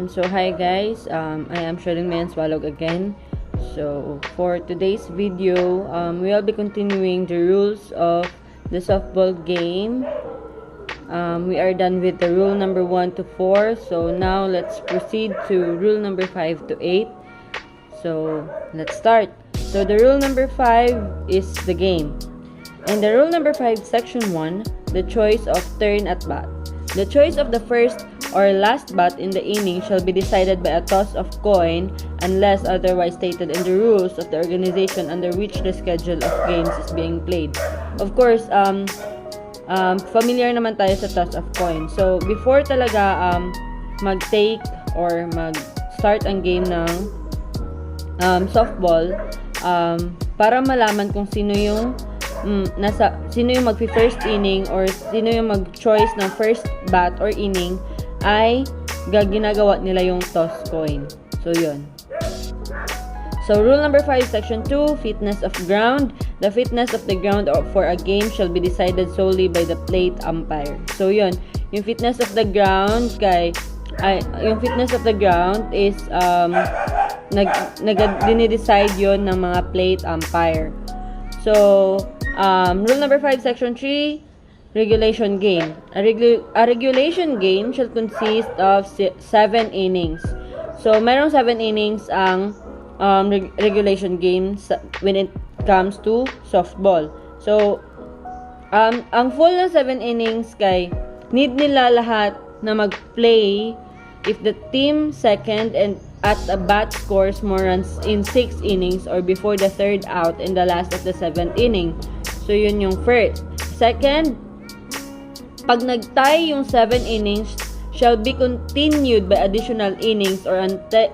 So hi guys, I am Sherlyn and Sualog again. So for today's video, we will be continuing the rules of the softball game. We are done with the rule number 1 to 4. So now let's proceed to rule number 5 to 8. So let's start. So the rule number 5 is the game. In the rule number 5, section 1, the choice of turn at bat. The choice of the first or last bat in the inning shall be decided by a toss of coin unless otherwise stated in the rules of the organization under which the schedule of games is being played. Of course, familiar naman tayo sa toss of coin. So, before talaga mag-take or mag-start ang game ng softball, para malaman kung sino yung mag-first inning or sino yung mag-choice ng first bat or inning, ay ginagawa nila yung toss coin. So, yun. So, rule number 5, section 2, fitness of ground. The fitness of the ground for a game shall be decided solely by the plate umpire. So, yun. Yung fitness of the ground yung fitness of the ground is dinidecide yun ng mga plate umpire. So, rule number 5, section 3, regulation game. A regulation game shall consist of 7 innings. So, merong 7 innings ang regulation games when it comes to softball. So, ang full na 7 innings need nila lahat na mag-play if the team second and at a bat scores more runs in 6 innings or before the third out in the last of the 7th inning. So, yun yung first. Second, pag nag-tie yung 7 innings, shall be continued by additional innings or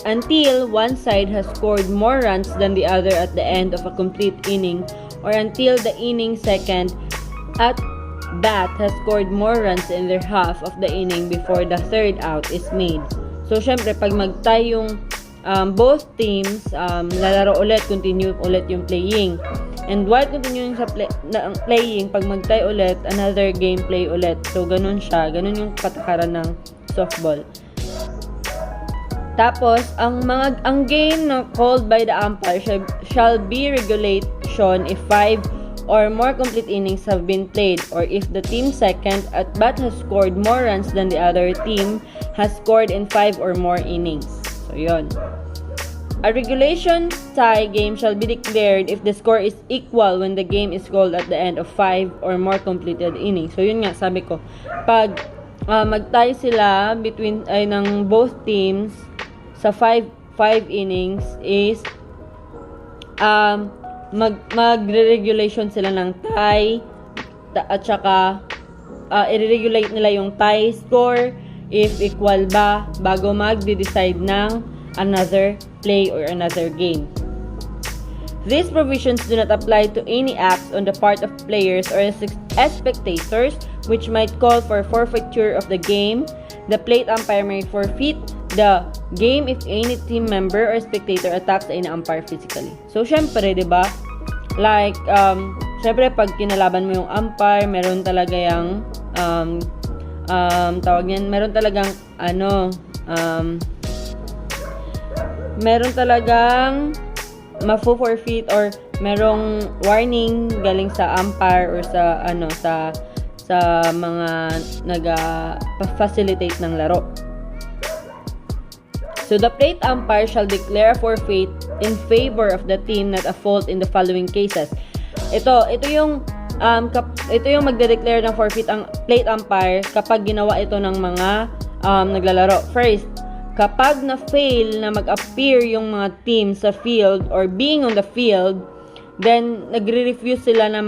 until one side has scored more runs than the other at the end of a complete inning or until the inning second at bat has scored more runs in their half of the inning before the third out is made. So, syempre, pag mag-tie yung both teams, lalaro ulit, continue ulit yung playing. And while continuing sa playing, pag mag-tie ulit, another game play ulit. So, ganun siya. Ganun yung patakaran ng softball. Tapos, ang game na called by the umpire shall be regulation if 5 or more complete innings have been played or if the team second at bat has scored more runs than the other team has scored in 5 or more innings. So, yun. A regulation tie game shall be declared if the score is equal when the game is called at the end of 5 or more completed innings. So, yun nga, sabi ko, pag mag-tie sila ng both teams sa 5 innings is magre-regulation sila ng tie at saka i-regulate nila yung tie score if equal ba bago mag-decide ng another play or another game. These provisions do not apply to any acts on the part of players or spectators which might call for forfeiture of the game. The plate umpire may forfeit the game if any team member or spectator attacks any umpire physically. So, syempre, diba? Like, syempre, pag kinalaban mo yung umpire, meron talaga yung meron talagang meron talagang mafo-forfeit or merong warning galing sa umpire or sa mga nag-facilitate ng laro. So, the plate umpire shall declare a forfeit in favor of the team not a fault in the following cases. Ito yung magde-declare ng forfeit ang plate umpire kapag ginawa ito ng mga naglalaro. First, kapag na-fail na mag-appear yung mga team sa field or being on the field, then nagre-refuse sila na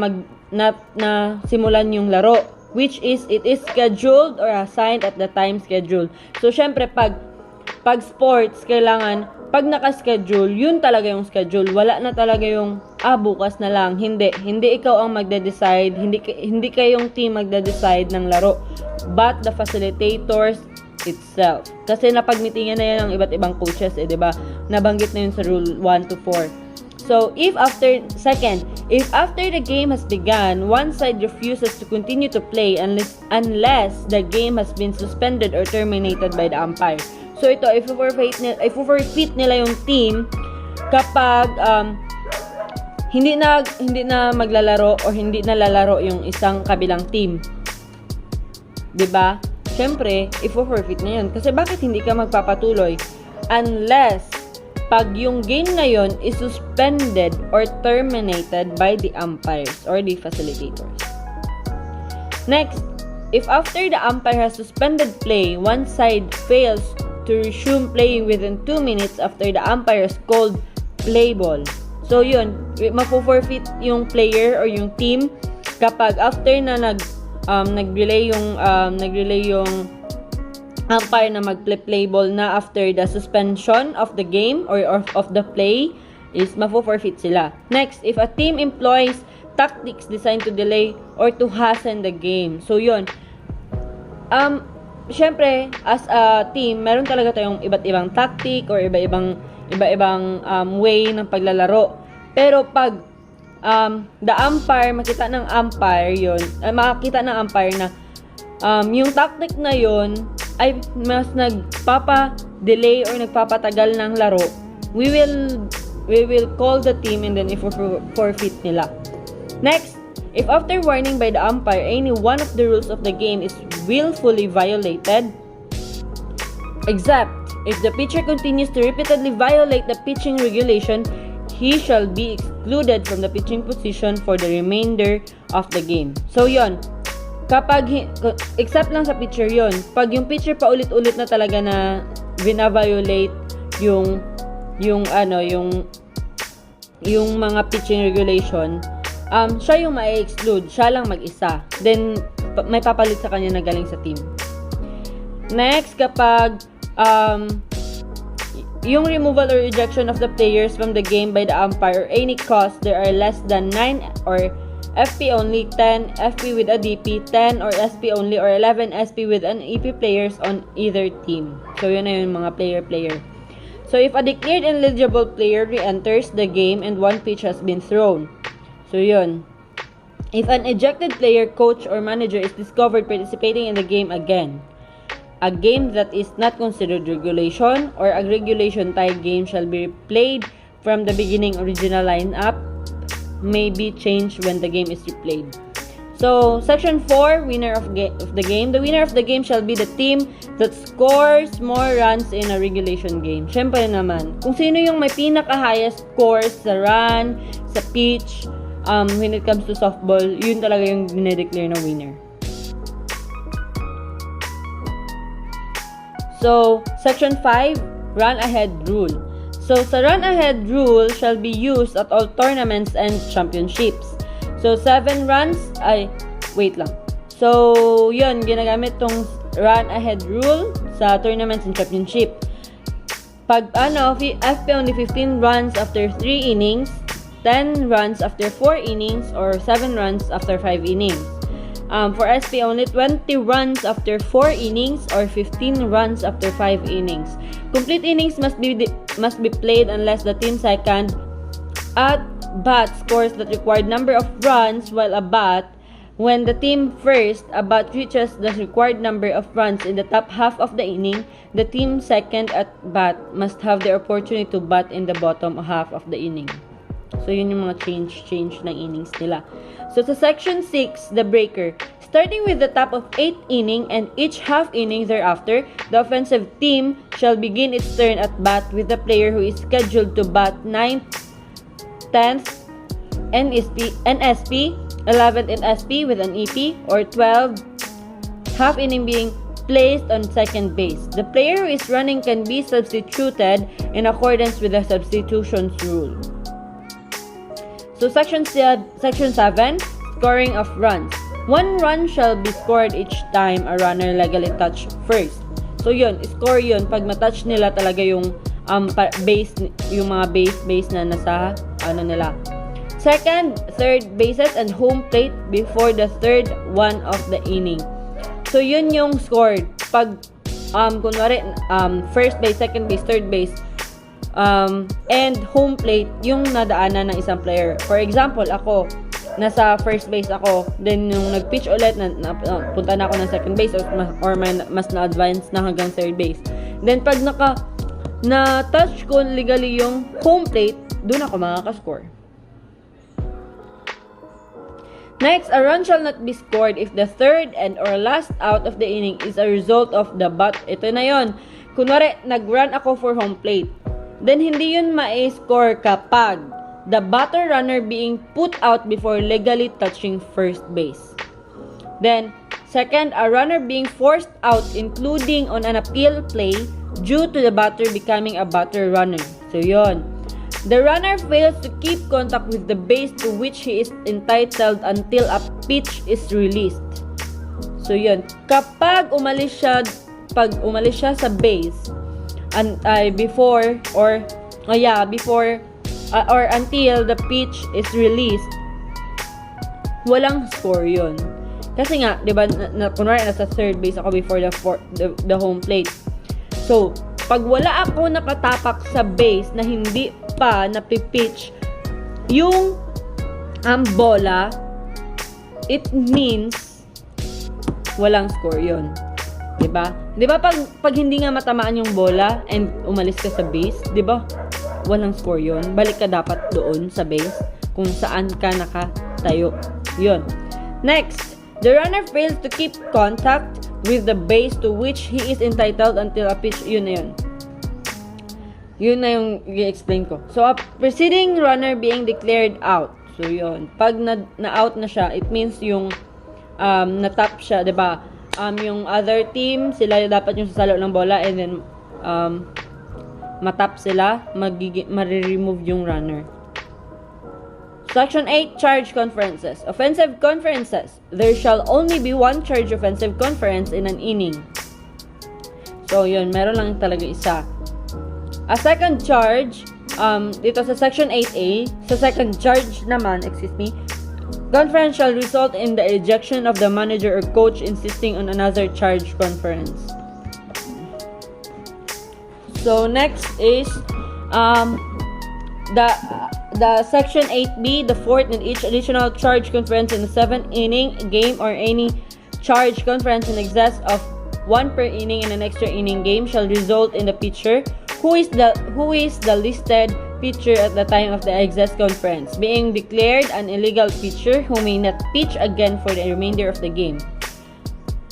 simulan yung laro, which is it is scheduled or assigned at the time scheduled. So, syempre, pag sports, kailangan, pag naka-schedule, yun talaga yung schedule. Wala na talaga yung, bukas na lang. Hindi ikaw ang magde-decide. Hindi kayong team magde-decide ng laro. But the facilitators itself. Kasi napag-meetingan na yan ng iba't ibang coaches, diba? Nabanggit na yun sa rule 1 to 4. So, if after the game has begun, one side refuses to continue to play unless the game has been suspended or terminated by the umpire. So, So ito, i-forfeit nila yung team kapag hindi na maglalaro or hindi na lalaro yung isang kabilang team. 'Di ba? Syempre, i-forfeit na yun. Kasi bakit hindi ka magpapatuloy? Unless, pag yung game na yun is suspended or terminated by the umpires or the facilitators. Next, if after the umpire has suspended play, one side fails to resume playing within 2 minutes after the umpire has called play ball. So yun, mapo-forfeit yung player or yung team kapag after na nag-relay yung umpire na mag-play ball na after the suspension of the game or of the play is mapo-forfeit sila. Next, if a team employs tactics designed to delay or to hasten the game. So yun, syempre as a team, meron talaga tayong iba't ibang tactic or iba-ibang way ng paglalaro. Pero pag the umpire, makita ng umpire na yung tactic na yun ay mas nagpapa-delay or nagpapatagal ng laro, we will call the team and then forfeit nila. Next, if after warning by the umpire, any one of the rules of the game is willfully violated, except if the pitcher continues to repeatedly violate the pitching regulation, he shall be excluded from the pitching position for the remainder of the game. So yon, kapag except lang sa pitcher yon, pag yung pitcher pa ulit-ulit na talaga na vina-violate yung mga pitching regulation, siya yung ma-exclude, siya lang mag-isa. Then may papalit sa kanya na galing sa team. Next, kapag yung removal or rejection of the players from the game by the umpire or any cause, there are less than 9 or FP only, 10 FP with a DP, 10 or SP only or 11 SP with an EP players on either team. So yun na yung mga player. So if a declared ineligible player re-enters the game and one pitch has been thrown. So yun. If an ejected player, coach or manager is discovered participating in the game again, a game that is not considered regulation or a regulation tie game shall be replayed from the beginning. Original lineup may be changed when the game is replayed. So, Section 4, winner of the game. The winner of the game shall be the team that scores more runs in a regulation game. Syempre naman, kung sino yung may pinaka-highest scores sa run, sa pitch, when it comes to softball, yun talaga yung dinedeclare na winner. So, Section 5, run-ahead rule. So, sa run-ahead rule shall be used at all tournaments and championships. So, 7 runs, So, yun, ginagamit tong run-ahead rule sa tournaments and championship. Pag, FP only 15 runs after 3 innings, 10 runs after 4 innings, or 7 runs after 5 innings. For SP, only 20 runs after 4 innings or 15 runs after 5 innings. Complete innings must be played unless the team second at bat scores that required number of runs, while a bat, when the team first a bat reaches the required number of runs in the top half of the inning, the team second at bat must have the opportunity to bat in the bottom half of the inning. So, yun yung mga change ng innings nila. So, sa Section 6, the breaker. Starting with the top of 8th inning and each half inning thereafter, the offensive team shall begin its turn at bat with the player who is scheduled to bat 9th, 10th, NSP, 11th in SP with an EP, or 12th half inning being placed on second base. The player who is running can be substituted in accordance with the substitutions rule. So, Section 7, scoring of runs. 1 run shall be scored each time a runner legally touched first. So, yun, score yun pag matouch nila talaga yung base, yung mga base na nasa nila. Second, third bases and home plate before the third one of the inning. So, yun yung scored. Pag, kunwari, first base, second base, third base, and home plate, yung nadaanan ng isang player. For example, ako, nasa first base ako, then yung nag-pitch ulit, punta na ako ng second base or mas na-advance na hanggang third base. Then, pag na-touch ko legally yung home plate, doon ako makaka-score. Next, a run shall not be scored if the third and or last out of the inning is a result of the bat. Ito na yon. Kunwari, nag-run ako for home plate. Then, hindi yun ma-score kapag the batter runner being put out before legally touching first base. Then, second, a runner being forced out including on an appeal play due to the batter becoming a batter runner. So, yon. The runner fails to keep contact with the base to which he is entitled until a pitch is released. So, yun. Kapag umalis siya sa base, before or until the pitch is released, walang score yun. Kasi nga, di ba, kunwari nasa third base ako before the home plate. So, pag wala ako nakatapak sa base na hindi pa napipitch yung bola, it means walang score yun. Diba? Diba pag hindi nga matamaan yung bola and umalis ka sa base, diba? Walang score yun. Balik ka dapat doon sa base kung saan ka nakatayo. Yun. Next, the runner fails to keep contact with the base to which he is entitled until a pitch. Yun na yun. Yun na yung i-explain ko. So, a preceding runner being declared out. So, yun. Pag na-out na siya, it means yung na-tap siya, diba? Yung other team, sila dapat yung sasalo ng bola and then matap sila, ma-remove yung runner. Section 8, charge conferences. Offensive conferences. There shall only be one charge offensive conference in an inning. So, yun. Meron lang talaga isa. A second charge, dito sa section 8A, sa second charge naman, conference shall result in the ejection of the manager or coach insisting on another charge conference. So, next is, the section 8B, the fourth and each additional charge conference in the 7th inning game or any charge conference in excess of 1 per inning in an extra inning game shall result in the pitcher who is the listed pitcher at the time of the excess conference being declared an illegal pitcher who may not pitch again for the remainder of the game.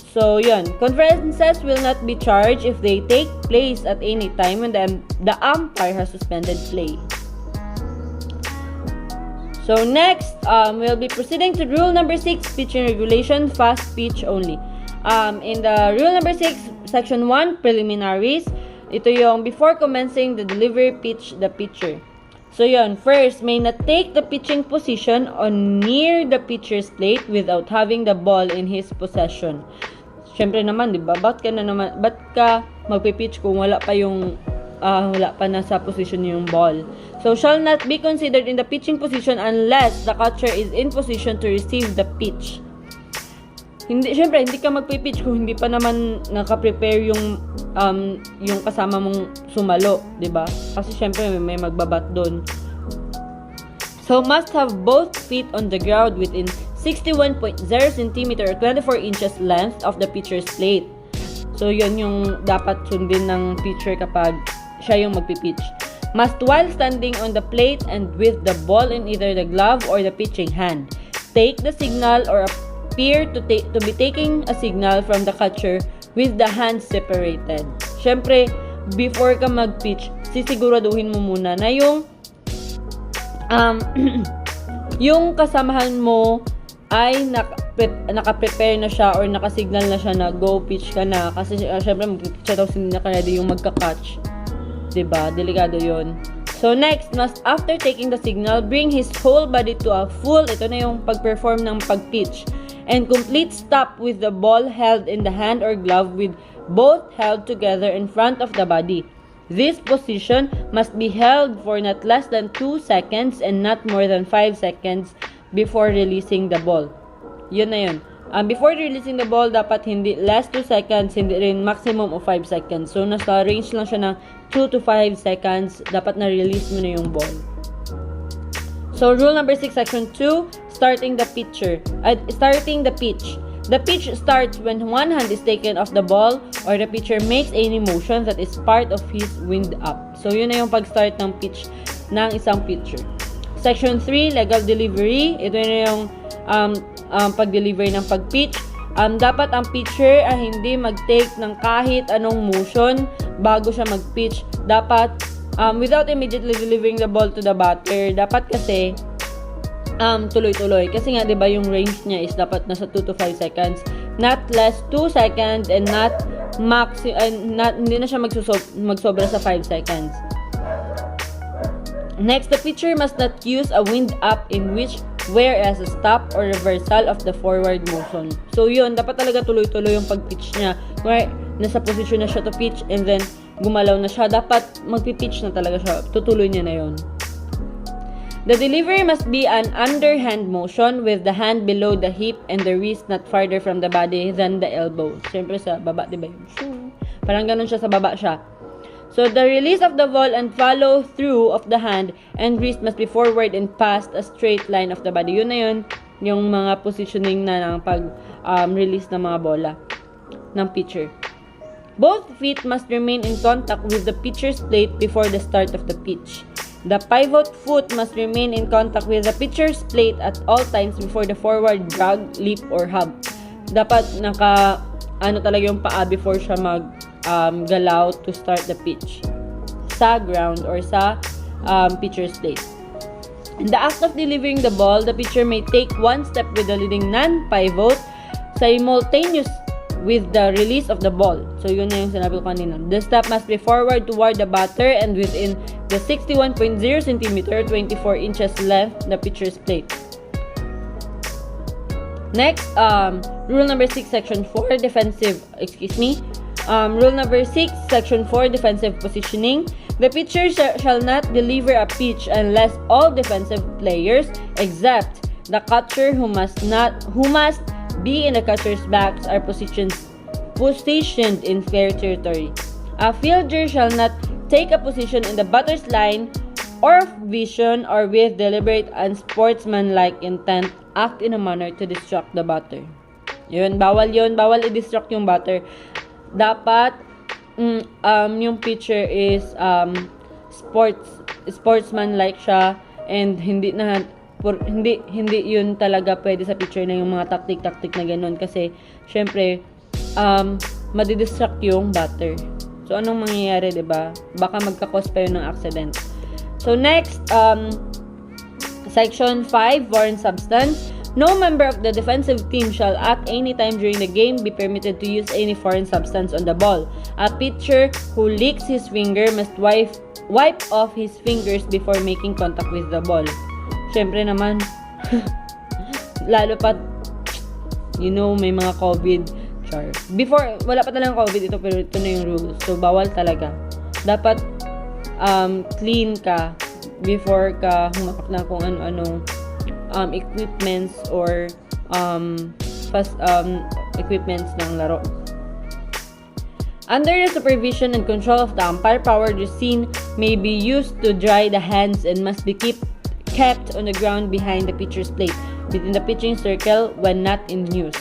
So, yun. Conferences will not be charged if they take place at any time when the umpire has suspended play. So, next, we'll be proceeding to rule number 6, pitching regulation, fast pitch only. In the rule number 6, section 1, preliminaries, ito yung before commencing the delivery pitch, the pitcher. So, yun. First, may not take the pitching position on near the pitcher's plate without having the ball in his possession. Siyempre naman, di ba? Ba't ka magpipitch kung wala pa nasa position yung ball? So, shall not be considered in the pitching position unless the catcher is in position to receive the pitch. Siyempre, hindi ka magpipitch kung hindi pa naman naka-prepare yung kasama mong sumalo, di ba? Kasi siyempre, may magbabat doon. So, must have both feet on the ground within 61.0 cm or 24 inches length of the pitcher's plate. So, yun yung dapat sundin ng pitcher kapag siya yung magpipitch. Must while standing on the plate and with the ball in either the glove or the pitching hand, take the signal or appear to be taking a signal from the catcher with the hands separated. Siyempre, before ka mag-pitch, sisiguraduhin mo muna na yung yung kasamahan mo ay naka-prepare na siya or naka-signal na siya na go pitch ka na. Kasi syempre, mag-pitch daw hindi naka-ready yung magka-catch. Diba? Delikado yon. So, next, must after taking the signal, bring his whole body to a full, ito na yung pag-perform ng pag-pitch, and complete stop with the ball held in the hand or glove with both held together in front of the body. This position must be held for not less than 2 seconds and not more than 5 seconds before releasing the ball. Yun na yun. Before releasing the ball, dapat hindi less 2 seconds, hindi rin maximum of 5 seconds. So, nasa range lang siya ng 2 to 5 seconds. Dapat na-release mo na yung ball. So, rule number 6, section 2, starting the pitch. The pitch starts when one hand is taken off the ball or the pitcher makes any motion that is part of his wind up. So, yun na yung pag-start ng pitch ng isang pitcher. Section 3, legal delivery. Ito na yung pag-deliver ng pag-pitch. Dapat ang pitcher ay hindi mag-take ng kahit anong motion bago siya mag-pitch. Dapat, without immediately delivering the ball to the batter, dapat kasi tuloy-tuloy. Kasi nga, di ba, yung range niya is dapat nasa 2 to 5 seconds. Not less 2 seconds and not hindi na siya magsobra sa 5 seconds. Next, the pitcher must not use a wind up in which whereas a stop or reversal of the forward motion. So, yun, dapat talaga tuloy-tuloy yung pag-pitch niya. Where nasa position na siya to pitch and then gumalaw na siya, dapat magpi-pitch na talaga siya. Tutuloy niya na yun. The delivery must be an underhand motion with the hand below the hip and the wrist not farther from the body than the elbow. Siyempre sa baba, diba yun? Parang ganun siya, sa baba siya. So, the release of the ball and follow through of the hand and wrist must be forward and past a straight line of the body. Yun na yun, yung mga positioning na ng pag-release ng mga bola ng pitcher. Both feet must remain in contact with the pitcher's plate before the start of the pitch. The pivot foot must remain in contact with the pitcher's plate at all times before the forward drag, leap, or hub. Dapat talaga yung paa before siya galaw to start the pitch sa ground or sa pitcher's plate. In the act of delivering the ball, the pitcher may take one step with the leading non-pivot simultaneous with the release of the ball. So, yun na yung sinabi ko kanina. The step must be forward toward the batter and within the 61.0 cm, 24 inches length, the pitcher's plate. Next, rule number 6, section 4, rule number 6, section 4, defensive positioning. The pitcher shall not deliver a pitch unless all defensive players, except the catcher who must be in the catcher's backs, are positioned in fair territory. A fielder shall not take a position in the batter's line or of vision or with deliberate unsportsmanlike intent act in a manner to distract the batter. Yun, bawal i-distract yung batter. Dapat yung pitcher is sportsmanlike siya and hindi yun talaga pwede sa pitcher na yung mga taktik na ganun kasi syempre madidistract yung batter. So anong mangyayari, 'di ba? Baka magka-cause pa yun ng accident. So next, section 5, foreign substance. No member of the defensive team shall at any time during the game be permitted to use any foreign substance on the ball. A pitcher who licks his finger must wipe off his fingers before making contact with the ball. Syempre naman, lalo pa, may mga COVID. Before, wala pa talagang COVID ito, pero ito na yung rules. So, bawal talaga. Dapat, clean ka before ka humapak na kung ano-anong equipments or equipments ng laro. Under the supervision and control of the umpire, power dressing may be used to dry the hands and must be kept on the ground behind the pitcher's plate, within the pitching circle when not in use.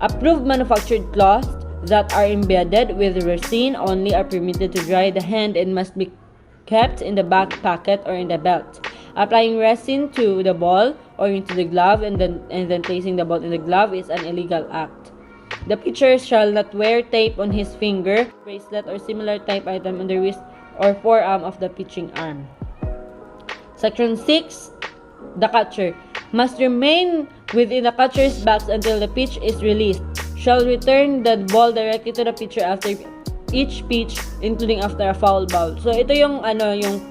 Approved manufactured cloths that are embedded with resin only are permitted to dry the hand and must be kept in the back pocket or in the belt. Applying resin to the ball or into the glove and then placing the ball in the glove is an illegal act. The pitcher shall not wear tape on his finger, bracelet, or similar type item on the wrist or forearm of the pitching arm. Section 6, the catcher must remain within the catcher's box until the pitch is released. Shall return the ball directly to the pitcher after each pitch, including after a foul ball. So ito yung yung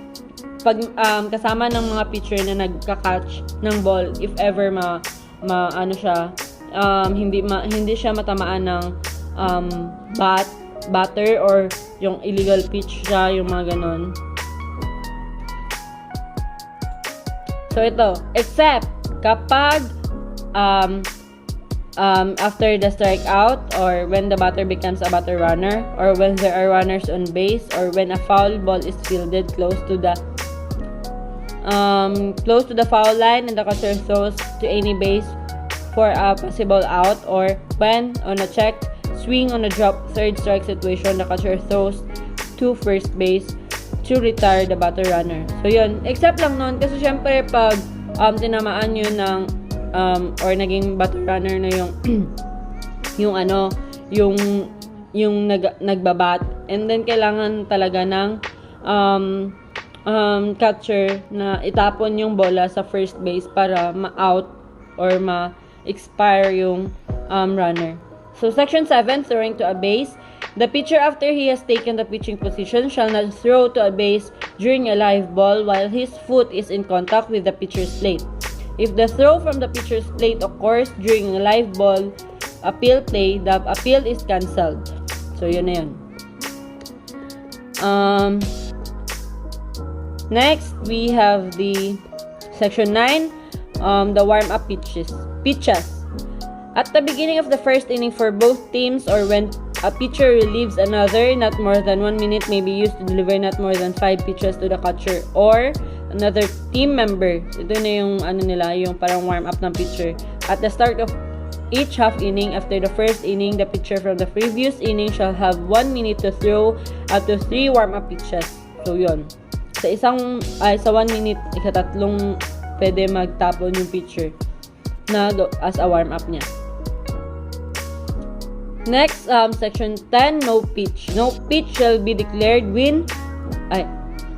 pag kasama ng mga pitcher na nagka-catch ng ball if ever hindi siya matamaan ng batter or yung illegal pitch siya, yung mga ganon. So ito, except kapag after the strikeout or when the batter becomes a batter runner or when there are runners on base or when a foul ball is fielded close to the foul line and the catcher throws to any base for a possible out, or when on a check, swing on a drop, third strike situation, the catcher throws to first base to retire the batter runner. So yun, except lang nun kasi syempre pag tinamaan yun ng or naging batter runner na yung yung nagbabat, and then kailangan talaga ng catcher na itapon yung bola sa first base para ma-out or ma-expire yung runner. So section 7, throwing to a base. The pitcher, after he has taken the pitching position, shall not throw to a base during a live ball while his foot is in contact with the pitcher's plate. If the throw from the pitcher's plate occurs during a live ball appeal play, the appeal is cancelled. So yun na yun. Next, we have the section 9, the warm-up pitches. At the beginning of the first inning for both teams, or when a pitcher relieves another, not more than 1 minute may be used to deliver not more than 5 pitches to the catcher or another team member. Ito na yung yung parang warm-up ng pitcher. At the start of each half inning, after the first inning, the pitcher from the previous inning shall have 1 minute to throw up to 3 warm-up pitches. So yun. Sa 1 minute, ikatatlong pwede magtapon yung pitcher na as a warm-up niya. Next, section 10, no pitch. No pitch shall be declared when...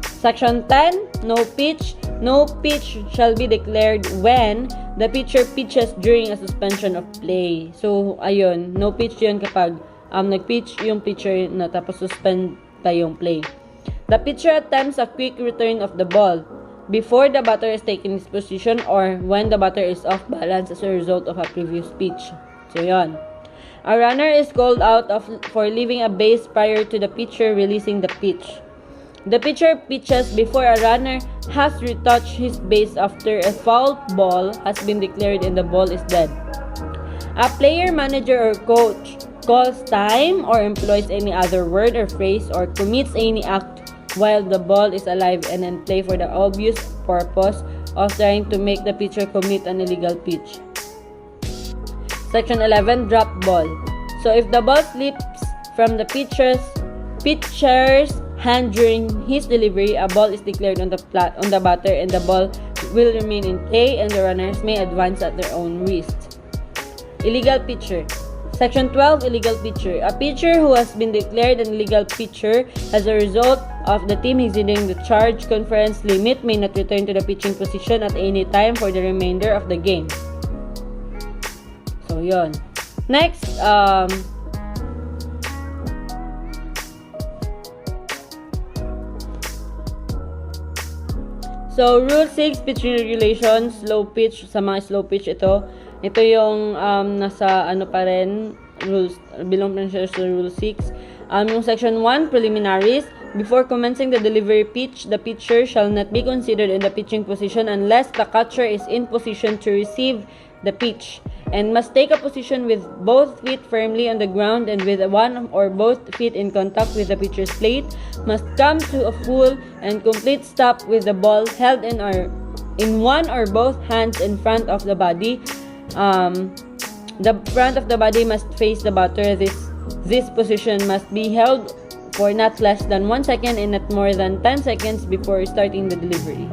Section 10, no pitch. No pitch shall be declared when the pitcher pitches during a suspension of play. So, ayun, no pitch yun kapag nag-pitch yung pitcher na tapos suspend pa yung play. The pitcher attempts a quick return of the ball before the batter is taking his position or when the batter is off balance as a result of a previous pitch. So, yun. A runner is called out for leaving a base prior to the pitcher releasing the pitch. The pitcher pitches before a runner has retouched his base after a foul ball has been declared and the ball is dead. A player, manager, or coach calls time or employs any other word or phrase or commits any act while the ball is alive and in play for the obvious purpose of trying to make the pitcher commit an illegal pitch. Section 11, drop ball. So if the ball slips from the pitcher's hand during his delivery, a ball is declared on the batter and the ball will remain in play and the runners may advance at their own risk. Illegal pitcher. Section 12, illegal pitcher. A pitcher who has been declared an illegal pitcher as a result of the team exceeding the charge conference limit may not return to the pitching position at any time for the remainder of the game. So, yun. Next, so, Rule 6, pitching regulations, slow pitch, sa mga slow pitch ito. Ito yung nasa pa rin, rules, belong pa siya sa Rule 6. Yung Section 1, preliminaries. Before commencing the delivery pitch, the pitcher shall not be considered in the pitching position unless the catcher is in position to receive the pitch and must take a position with both feet firmly on the ground and with one or both feet in contact with the pitcher's plate, must come to a full and complete stop with the ball held in one or both hands in front of the body. The front of the body must face the batter. This position must be held for not less than 1 second and not more than 10 seconds before starting the delivery.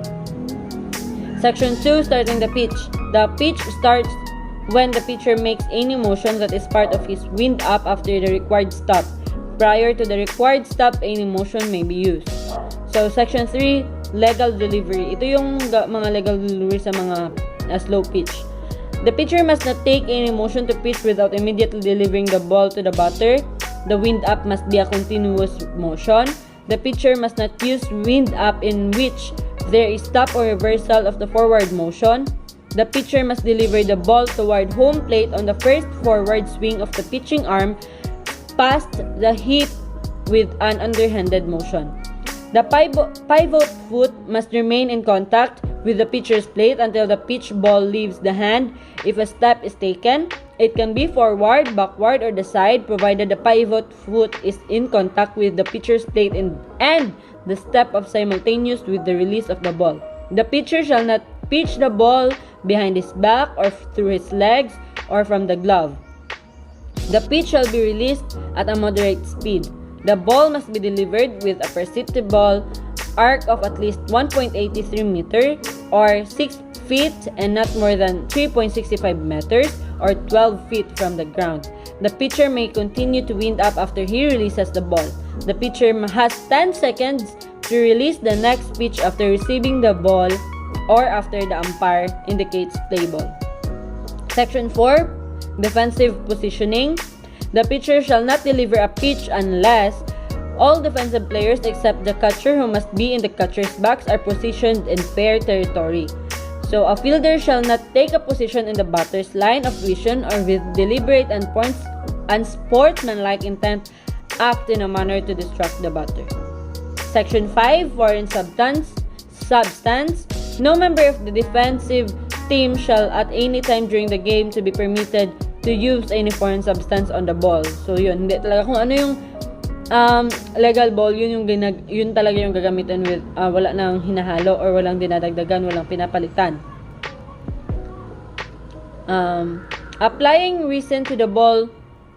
Section 2, starting the pitch. The pitch starts when the pitcher makes any motion that is part of his wind up after the required stop. Prior to the required stop, any motion may be used. So, Section 3, legal delivery. Ito yung mga legal delivery sa mga slow pitch. The pitcher must not take any motion to pitch without immediately delivering the ball to the batter. The wind up must be a continuous motion. The pitcher must not use wind up in which there is stop or reversal of the forward motion. The pitcher must deliver the ball toward home plate on the first forward swing of the pitching arm past the hip with an underhanded motion. The pivot foot must remain in contact with the pitcher's plate until the pitch ball leaves the hand. If a step is taken, it can be forward, backward, or the side provided the pivot foot is in contact with the pitcher's plate and the step of simultaneous with the release of the ball. The pitcher shall not pitch the ball behind his back or through his legs or from the glove. The pitch shall be released at a moderate speed. The ball must be delivered with a perceptible arc of at least 1.83 meter or 6 feet and not more than 3.65 meters or 12 feet from the ground. The pitcher may continue to wind up after he releases the ball. The pitcher has 10 seconds to release the next pitch after receiving the ball or after the umpire indicates play ball. Section 4. Defensive positioning. The pitcher shall not deliver a pitch unless all defensive players except the catcher, who must be in the catcher's box, are positioned in fair territory. So, a fielder shall not take a position in the batter's line of vision or with deliberate and unsportsmanlike intent act in a manner to distract the batter. Section 5. Foreign substance. No member of the defensive team shall at any time during the game to be permitted to use any foreign substance on the ball. So, yun. Hindi talaga kung ano yung legal ball, yun talaga yung gagamitin with wala nang hinahalo or walang dinadagdagan, walang pinapalitan. Applying resin to the ball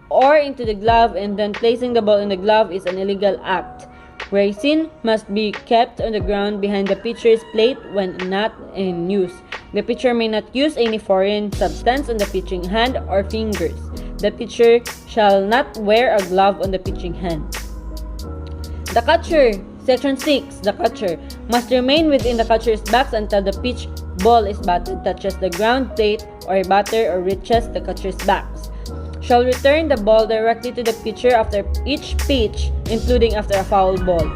or into the glove and then placing the ball in the glove is an illegal act. Resin must be kept on the ground behind the pitcher's plate when not in use. The pitcher may not use any foreign substance on the pitching hand or fingers. The pitcher shall not wear a glove on the pitching hand. The catcher. Section 6. The catcher must remain within the catcher's box until the pitch ball is batted, touches the ground plate or a batter or reaches the catcher's box. Shall return the ball directly to the pitcher after each pitch, including after a foul ball.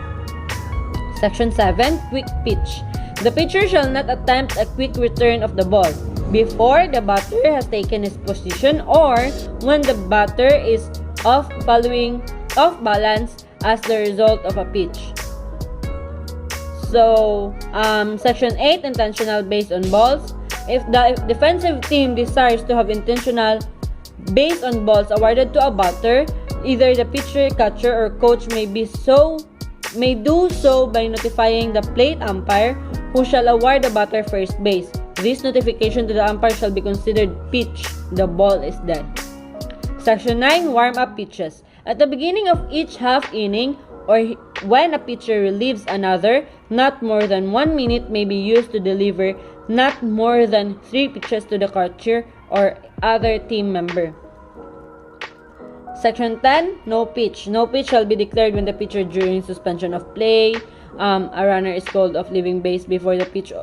Section 7. Quick pitch. The pitcher shall not attempt a quick return of the ball before the batter has taken his position or when the batter is off balance as the result of a pitch. So, Section 8, intentional based on balls. If the defensive team desires to have intentional based on balls awarded to a batter, either the pitcher, catcher, or coach may do so by notifying the plate umpire, who shall award the batter first base. This notification to the umpire shall be considered pitch. The ball is dead. Section 9, warm-up pitches. At the beginning of each half inning, or when a pitcher relieves another, not more than 1 minute may be used to deliver not more than 3 pitches to the catcher or other team member. Section 10, no pitch. No pitch shall be declared when the pitcher during suspension of play, a runner is called off leaving base before the pitch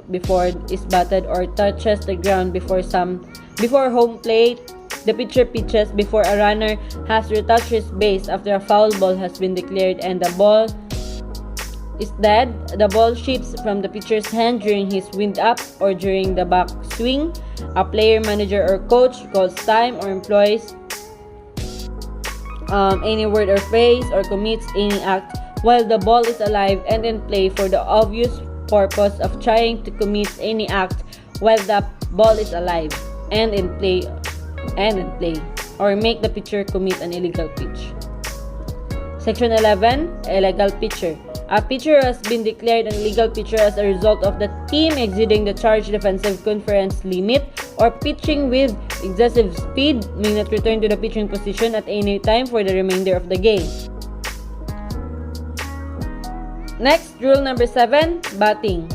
is batted or touches the ground before home plate. The pitcher pitches before a runner has retouched his base after a foul ball has been declared and the ball is dead. The ball shifts from the pitcher's hand during his wind up or during the back swing. A player, manager, or coach calls time or employs any word or phrase or commits any act while the ball is alive and in play for the obvious purpose of trying to commit any act while the ball is alive and in play or make the pitcher commit an illegal pitch. Section 11, illegal pitcher. A pitcher has been declared an illegal pitcher as a result of the team exceeding the charged defensive conference limit or pitching with excessive speed, may not return to the pitching position at any time for the remainder of the game. Next, rule number 7, batting.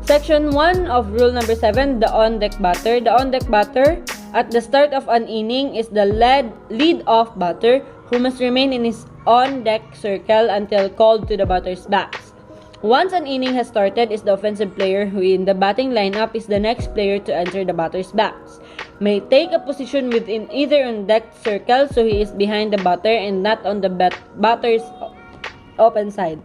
Section 1 of rule number 7, the on-deck batter. The on-deck batter at the start of an inning is the lead-off batter who must remain in his on-deck circle until called to the batter's box. Once an inning has started, is the offensive player who in the batting lineup is the next player to enter the batter's box. May take a position within either on-deck circle so he is behind the batter and not on the batter's open side.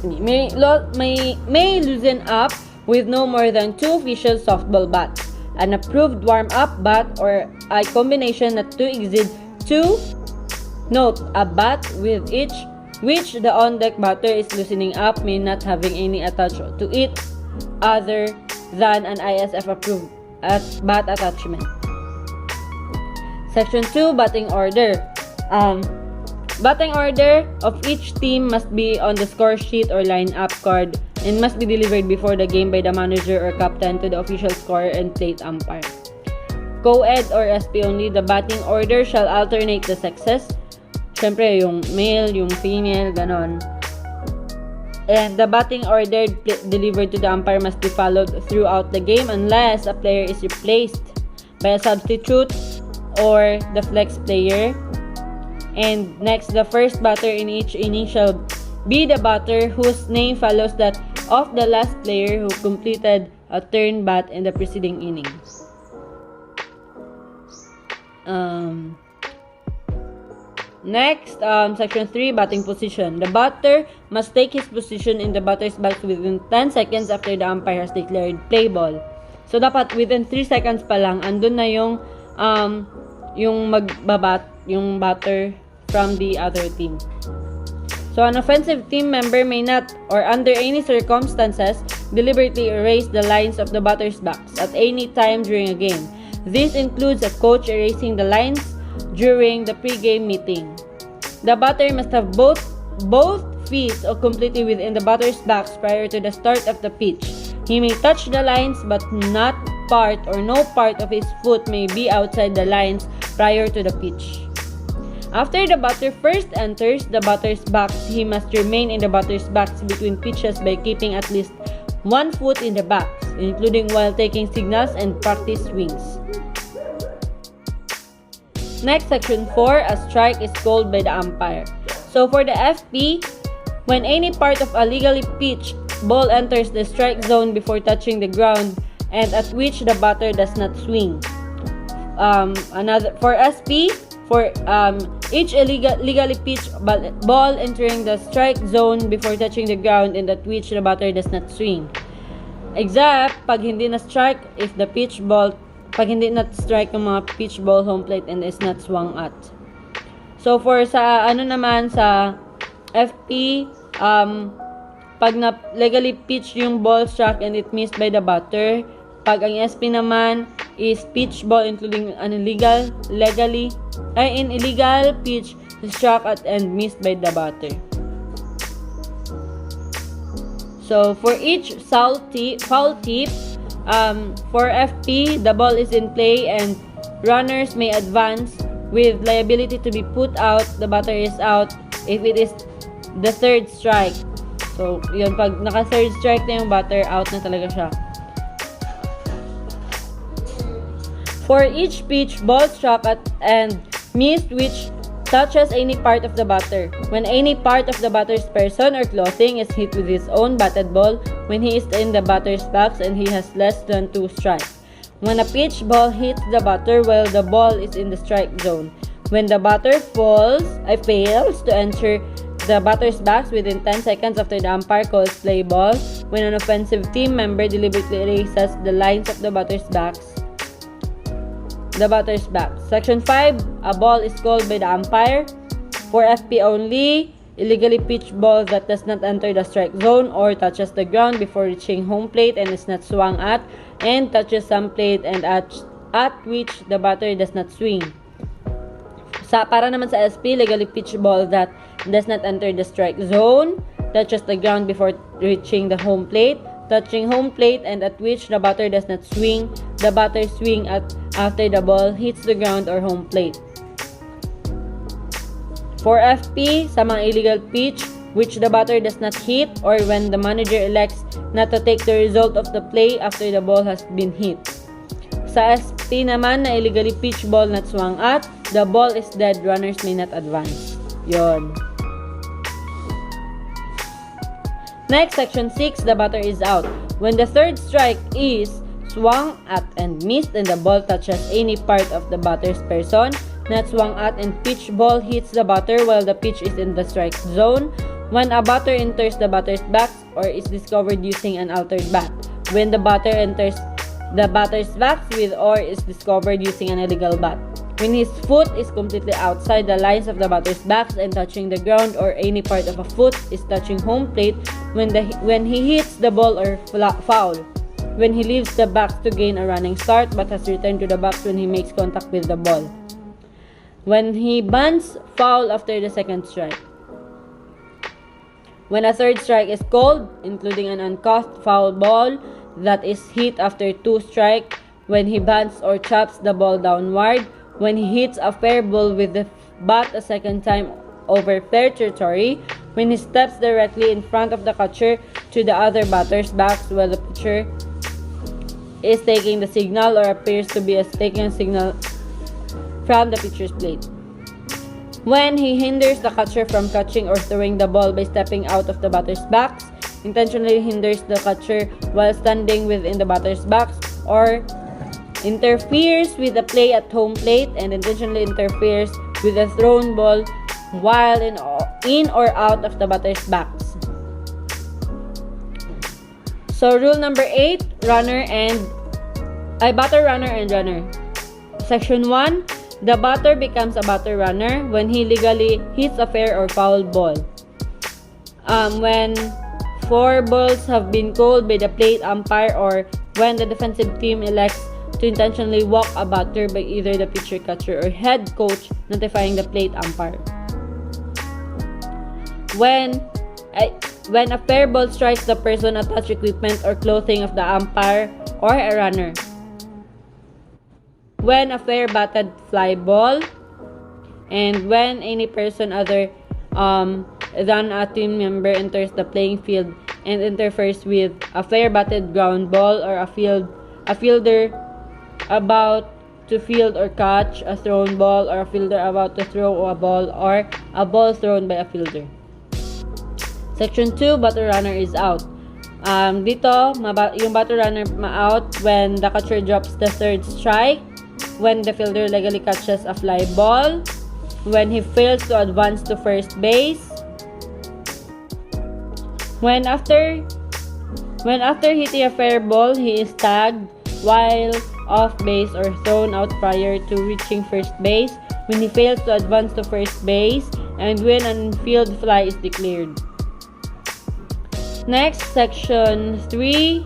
May loosen up with no more than 2 official softball bats. An approved warm-up bat or a combination not to exceed 2. Note, a bat with each which the on-deck batter is loosening up may not having any attached to it other than an ISF approved bat attachment. Section 2, batting order. Batting order of each team must be on the score sheet or line-up card and must be delivered before the game by the manager or captain to the official scorer and plate umpire. co-ed or SP only, the batting order shall alternate the sexes. Siyempre, yung male, yung female, ganon. And the batting order delivered to the umpire must be followed throughout the game unless a player is replaced by a substitute or the flex player. And next, the first batter in each inning shall be the batter whose name follows that of the last player who completed a turn bat in the preceding inning. Next, section 3, batting position. The batter must take his position in the batter's box within 10 seconds after the umpire has declared play ball. So, dapat within 3 seconds pa lang, andun na yung magbabat, yung batter from the other team. So, an offensive team member may not, or under any circumstances, deliberately erase the lines of the batter's box at any time during a game. This includes a coach erasing the lines during the pre-game meeting. The batter must have both feet completely within the batter's box prior to the start of the pitch. He may touch the lines but not part or no part of his foot may be outside the lines prior to the pitch. After the batter first enters the batter's box, he must remain in the batter's box between pitches by keeping at least 1 foot in the box, including while taking signals and practice swings. Next, section 4, a strike is called by the umpire. So for the FP, when any part of a legally pitched ball enters the strike zone before touching the ground and at which the batter does not swing. For SP, for each legally pitched ball entering the strike zone before touching the ground and at which the batter does not swing. Except pag hindi na strike if the pitch ball, pag hindi na-strike yung mga pitch ball home plate and is not swung at. So, for sa, naman, sa FP, pag legally pitch yung ball struck and it missed by the batter. Pag ang SP naman is pitch ball including an illegal pitch struck at and missed by the batter. So, for each foul tip, for FP, the ball is in play and runners may advance with liability to be put out. The batter is out if it is the third strike. So, yun, pag naka-third strike na yung batter, out na talaga siya. For each pitch, ball struck at and missed which touches any part of the batter. When any part of the batter's person or clothing is hit with his own batted ball when he is in the batter's box and he has less than 2 strikes. When a pitch ball hits the batter while the ball is in the strike zone. When the batter fails to enter the batter's box within 10 seconds after the umpire calls play ball. When an offensive team member deliberately erases the lines of the batter's box. Section 5, a ball is called by the umpire. For FP only, illegally pitched ball that does not enter the strike zone or touches the ground before reaching home plate and is not swung at and touches some plate and at which the batter does not swing. Para naman sa SP, legally pitched ball that does not enter the strike zone, touches the ground before reaching the home plate, touching home plate and at which the batter does not swing, the batter swing at after the ball hits the ground or home plate. For FP, sa mga illegal pitch which the batter does not hit or when the manager elects not to take the result of the play after the ball has been hit. Sa SP naman na illegally pitch ball not swung at, the ball is dead, runners may not advance. Yon. Next, section 6, the batter is out. When the third strike is swung at and missed and the ball touches any part of the batter's person, not swung at and pitch ball hits the batter while the pitch is in the strike zone. When a batter enters the batter's box or is discovered using an altered bat. When the batter enters the batter's box with or is discovered using an illegal bat. When his foot is completely outside the lines of the batter's box and touching the ground or any part of a foot is touching home plate when he hits the ball or foul. When he leaves the box to gain a running start but has returned to the box when he makes contact with the ball. When he bunts foul after the second strike. When a third strike is called, including an uncaught foul ball that is hit after 2 strikes, when he bants or chops the ball downward, when he hits a fair ball with the bat a second time over fair territory, when he steps directly in front of the catcher to the other batter's backs while the pitcher is taking the signal or appears to be taking a signal from the pitcher's plate. When he hinders the catcher from catching or throwing the ball by stepping out of the batter's backs, intentionally hinders the catcher while standing within the batter's backs, or interferes with the play at home plate and intentionally interferes with a thrown ball while in or out of the batter's backs. So rule number 8, batter, runner, and runner. Section 1, the batter becomes a batter runner when he legally hits a fair or foul ball. When 4 balls have been called by the plate umpire, or when the defensive team elects to intentionally walk a batter by either the pitcher, catcher, or head coach notifying the plate umpire. When a fair ball strikes the person, attached equipment, or clothing of the umpire or a runner. When a fair batted fly ball, and when any person other than a team member enters the playing field and interferes with a fair batted ground ball, or a fielder about to field or catch a thrown ball, or a fielder about to throw a ball, or a ball thrown by a fielder. Section 2, batter runner is out. Dito, yung batter runner out when the catcher drops the third strike, when the fielder legally catches a fly ball, when he fails to advance to first base, when after hitting a fair ball, he is tagged while off base or thrown out prior to reaching first base, when he fails to advance to first base, and when an infield fly is declared. Next, Section 3,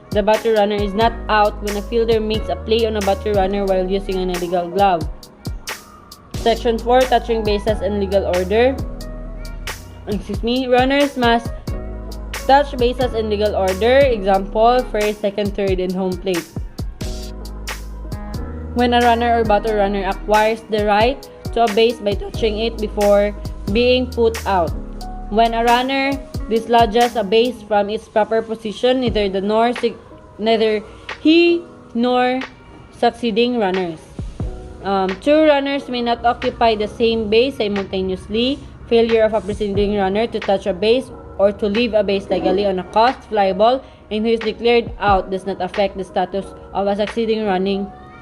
the batter runner is not out when a fielder makes a play on a batter runner while using an illegal glove. Section 4, touching bases in legal order. Runners must touch bases in legal order. Example, first, second, third, and home plate. When a runner or batter runner acquires the right to a base by touching it before being put out. When a runner dislodges a base from its proper position, neither he nor succeeding runners. 2 runners may not occupy the same base simultaneously. Failure of a preceding runner to touch a base or to leave a base legally on a caused fly ball and who is declared out does not affect the status of a succeeding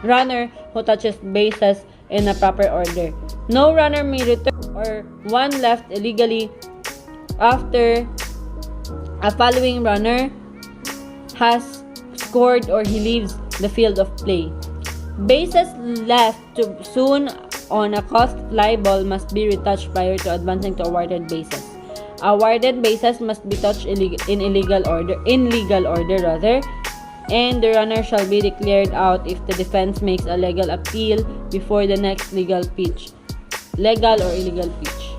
runner who touches bases in a proper order. No runner may return or one left illegally after a following runner has scored or he leaves the field of play. Bases left too soon on a caused fly ball must be retouched prior to advancing to awarded bases. Awarded bases must be touched in legal order, and the runner shall be declared out if the defense makes a legal appeal before the next legal or illegal pitch.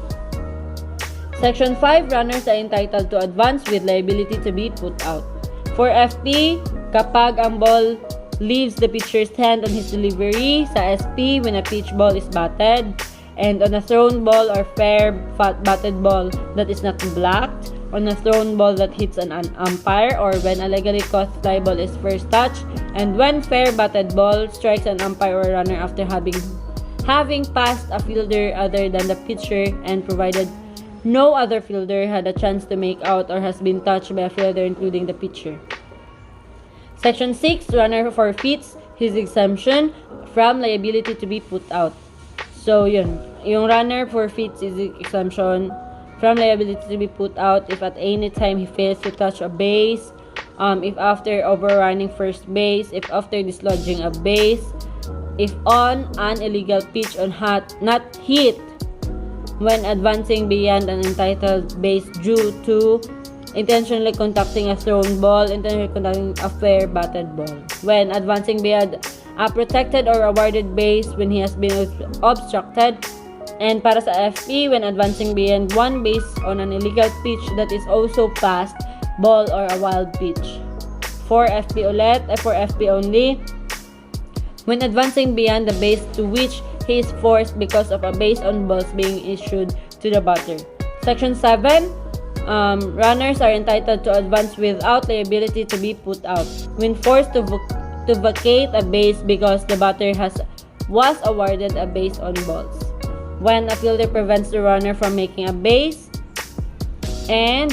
Section 5, runners are entitled to advance with liability to be put out. For FP, kapag ang ball leaves the pitcher's hand on his delivery. Sa SP, when a pitch ball is batted. And on a thrown ball or fair batted ball that is not blocked. On a thrown ball that hits an umpire, or when a legally caused fly ball is first touched. And when fair batted ball strikes an umpire or runner after having passed a fielder other than the pitcher, and provided no other fielder had a chance to make out or has been touched by a fielder including the pitcher. Section 6, runner forfeits his exemption from liability to be put out. So yun, yung runner forfeits his exemption from liability to be put out if at any time he fails to touch a base, if after overrunning first base, if after dislodging a base, if on an illegal pitch on not hit when advancing beyond an entitled base due to intentionally contacting a thrown ball, intentionally contacting a fair batted ball. When advancing beyond a protected or awarded base when he has been obstructed. And para sa FP, when advancing beyond one base on an illegal pitch that is also fast ball or a wild pitch. for FP ulit, for FP only. When advancing beyond the base to which he is forced because of a base on balls being issued to the batter. Section 7. Runners are entitled to advance without the ability to be put out. When forced to vacate a base because the batter was awarded a base on balls. When a fielder prevents the runner from making a base, and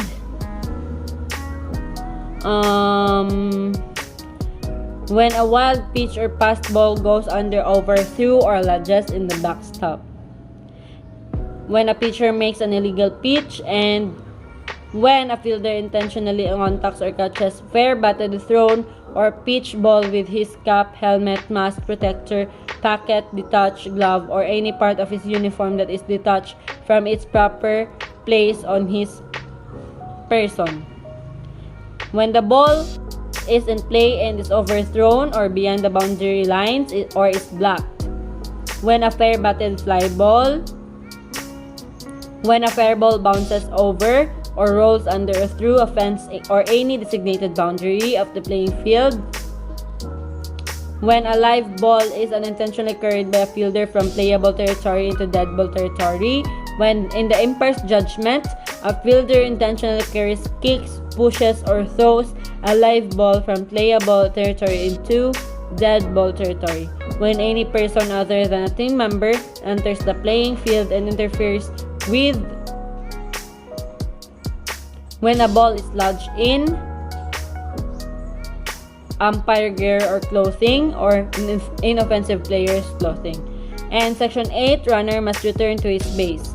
when a wild pitch or passed ball goes under, over, through, or lodges in the backstop. When a pitcher makes an illegal pitch, and when a fielder intentionally contacts or catches fair batted thrown or pitch ball with his cap, helmet, mask, protector, packet, detached glove, or any part of his uniform that is detached from its proper place on his person. When the ball is in play and is overthrown or beyond the boundary lines or is blocked. When a fair batted fly ball. When a fair ball bounces over or rolls under or through a fence or any designated boundary of the playing field. When a live ball is unintentionally carried by a fielder from playable territory into dead ball territory. When, in the umpire's judgment, a fielder intentionally carries, kicks, pushes, or throws a live ball from playable territory into dead ball territory. When any person other than a team member enters the playing field and interferes with. When a ball is lodged in umpire gear or clothing or inoffensive player's clothing. And Section 8, runner must return to his base.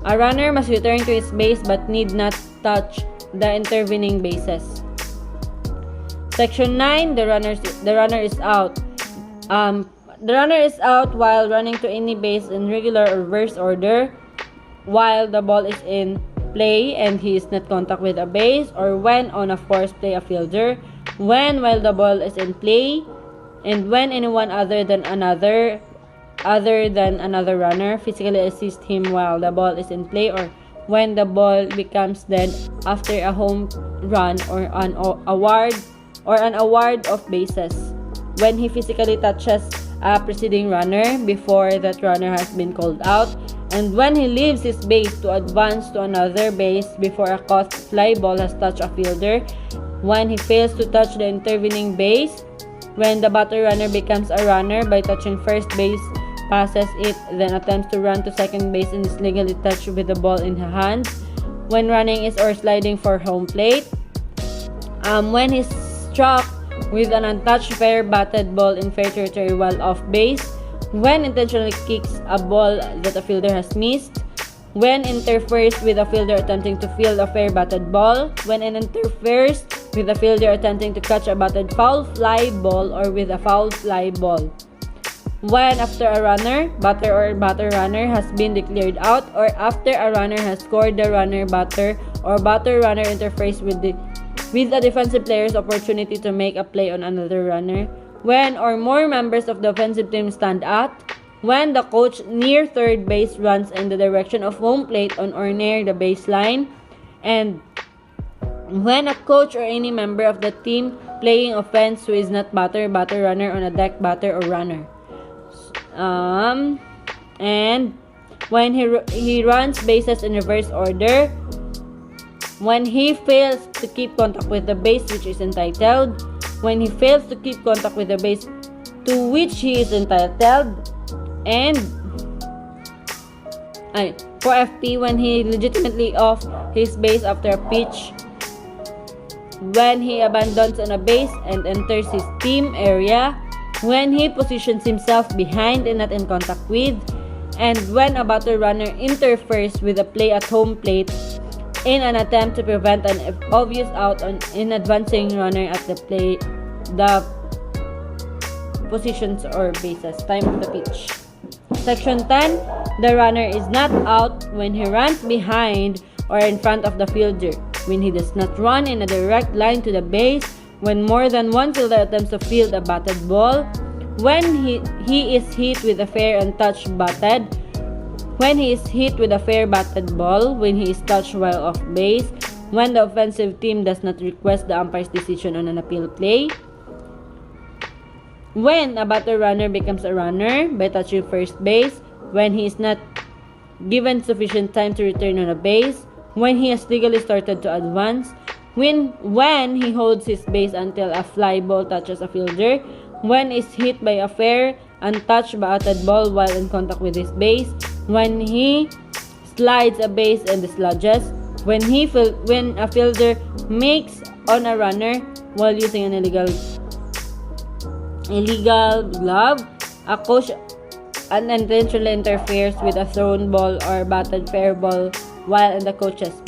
A runner must return to his base but need not touch the intervening bases. Section 9, the runner is out. The runner is out while running to any base in regular or reverse order, while the ball is in play and he is not contact with a base, or when on a forced play a fielder, while the ball is in play, and when anyone other than another runner physically assists him while the ball is in play, or when the ball becomes dead after a home run or an award of bases. When he physically touches a preceding runner before that runner has been called out, and when he leaves his base to advance to another base before a caught fly ball has touched a fielder, when he fails to touch the intervening base, when the batter runner becomes a runner by touching first base, passes it, then attempts to run to second base and is legally touched with the ball in his hands, when running is or sliding for home plate, when he's struck with an untouched fair batted ball in fair territory while off base, when intentionally kicks a ball that a fielder has missed, when interferes with a fielder attempting to field a fair batted ball, when it interferes with a fielder attempting to catch a batted foul fly ball or with a foul fly ball, when after a runner, batter or batter runner has been declared out, or after a runner has scored, the runner batter or batter runner interferes with a defensive player's opportunity to make a play on another runner, when or more members of the offensive team stand out, when the coach near third base runs in the direction of home plate on or near the baseline, and when a coach or any member of the team playing offense who is not batter runner on a deck batter or runner. And when he runs bases in reverse order, when he fails to keep contact with the base which is entitled, when he fails to keep contact with the base to which he is entitled, and for FP, when he legitimately off his base after a pitch, when he abandons on a base and enters his team area, when he positions himself behind and not in contact with, and when a batter runner interferes with a play at home plate in an attempt to prevent an obvious out on an advancing runner at the positions or bases. Time of the pitch. Section 10. The runner is not out when he runs behind or in front of the fielder, when he does not run in a direct line to the base, when more than one fielder attempts to field a batted ball, when he is hit with a fair and touched batted, when he is hit with a fair batted ball, when he is touched while off base, when the offensive team does not request the umpire's decision on an appeal play, when a batter runner becomes a runner by touching first base, when he is not given sufficient time to return on a base, when he has legally started to advance, when he holds his base until a fly ball touches a fielder, when is hit by a fair, untouched batted ball while in contact with his base, when he slides a base and dislodges, when a fielder makes on a runner while using an illegal glove, a coach unintentionally interferes with a thrown ball or batted fair ball while in the coach's